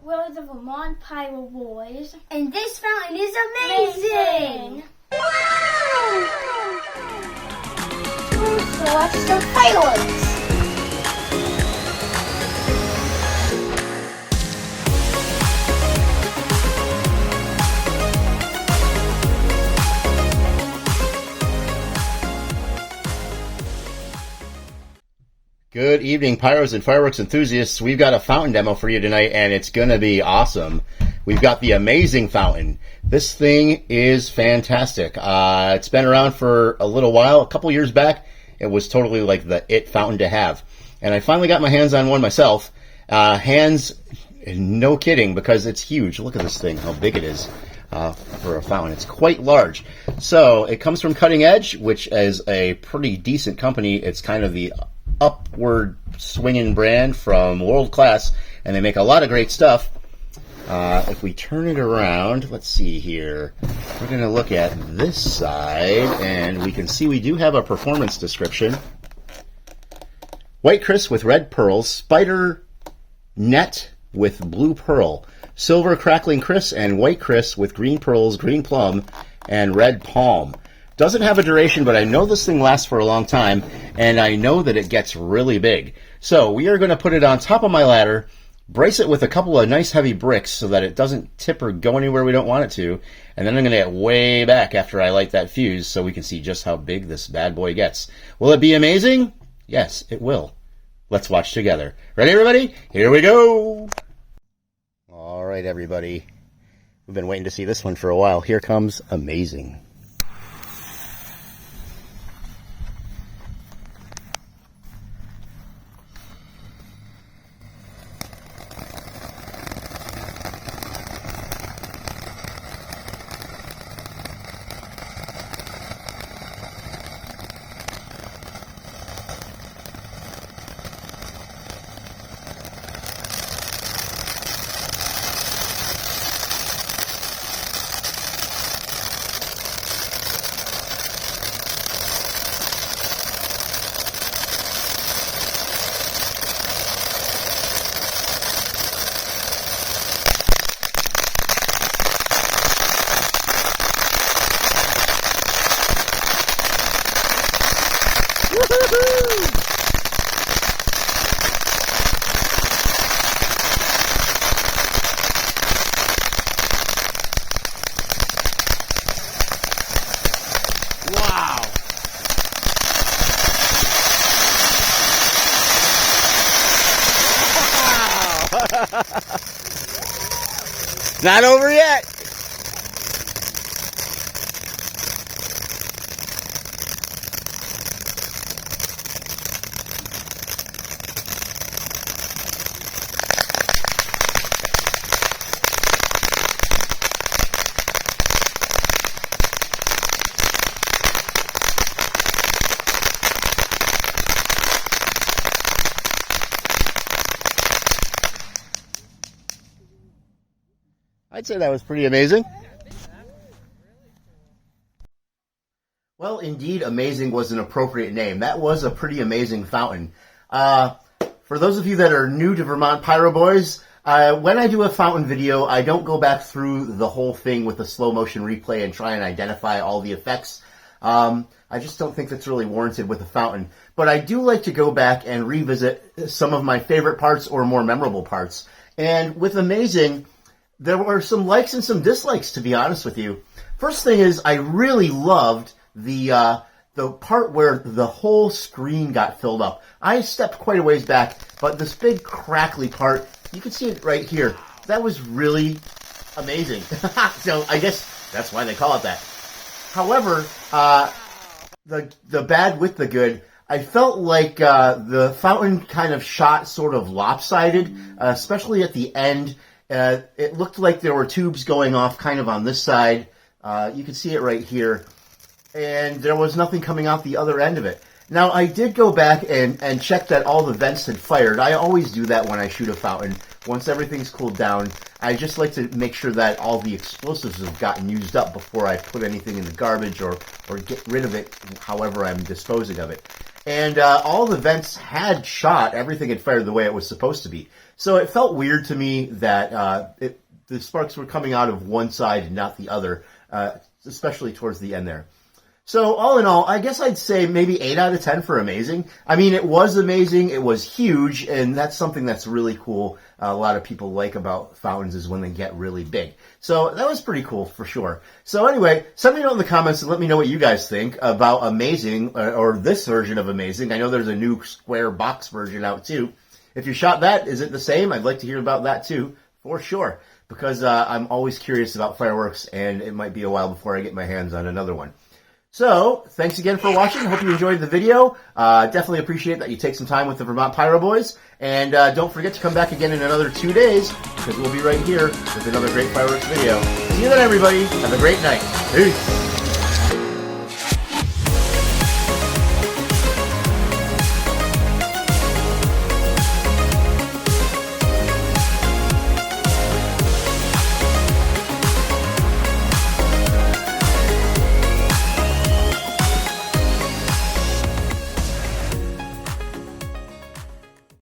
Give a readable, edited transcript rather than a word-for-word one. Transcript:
We're the VermontPyroBoys. And this fountain is amazing! Wow! So watch some fireworks! Good evening, pyros and fireworks enthusiasts. We've got a fountain demo for you tonight, and it's going to be awesome. We've got the amazing fountain. This thing is fantastic. It's been around for a little while. A couple years back, it was totally like the it fountain to have. And I finally got my hands on one myself. No kidding, because it's huge. Look at this thing, how big it is for a fountain. It's quite large. So it comes from Cutting Edge, which is a pretty decent company. It's kind of the upward swinging brand from World Class, and they make a lot of great stuff. If we turn it around, let's see here. We're going to look at this side, and we can see we do have a performance description. White Chris with red pearls, spider net with blue pearl, silver crackling Chris, and white Chris with green pearls, green plum, and red palm. Doesn't have a duration, but I know this thing lasts for a long time, and I know that it gets really big. So we are going to put it on top of my ladder, brace it with a couple of nice heavy bricks so that it doesn't tip or go anywhere we don't want it to, and then I'm going to get way back after I light that fuse so we can see just how big this bad boy gets. Will it be amazing? Yes, it will. Let's watch together. Ready, everybody? Here we go! All right, everybody. We've been waiting to see this one for a while. Here comes amazing. Wow! Not over yet! I'd say that was pretty amazing. Well, indeed, amazing was an appropriate name. That was a pretty amazing fountain. For those of you that are new to Vermont Pyro Boys, when I do a fountain video, I don't go back through the whole thing with a slow motion replay and try and identify all the effects. I just don't think that's really warranted with a fountain. But I do like to go back and revisit some of my favorite parts or more memorable parts. And with amazing, there were some likes and some dislikes, to be honest with you. First thing is, I really loved the part where the whole screen got filled up. I stepped quite a ways back, but this big crackly part, you can see it right here. That was really amazing. So I guess that's why they call it that. However, the bad with the good, I felt like the fountain kind of shot sort of lopsided, especially at the end. It looked like there were tubes going off kind of on this side. You can see it right here. And there was nothing coming out the other end of it. Now, I did go back and check that all the vents had fired. I always do that when I shoot a fountain. Once everything's cooled down, I just like to make sure that all the explosives have gotten used up before I put anything in the garbage or get rid of it however I'm disposing of it. And all the vents had shot. Everything had fired the way it was supposed to be. So it felt weird to me that the sparks were coming out of one side and not the other, especially towards the end there. So all in all, I guess I'd say maybe 8 out of 10 for amazing. I mean, it was amazing. It was huge, and that's something that's really cool. A lot of people like about fountains is when they get really big. So that was pretty cool for sure. So anyway, send me a note in the comments and let me know what you guys think about Amazing or this version of Amazing. I know there's a new square box version out too. If you shot that, is it the same? I'd like to hear about that too, for sure. Because I'm always curious about fireworks, and it might be a while before I get my hands on another one. So, thanks again for watching. Hope you enjoyed the video. Definitely appreciate that you take some time with the Vermont Pyro Boys. And don't forget to come back again in another 2 days, because we'll be right here with another great fireworks video. See you then, everybody. Have a great night. Peace.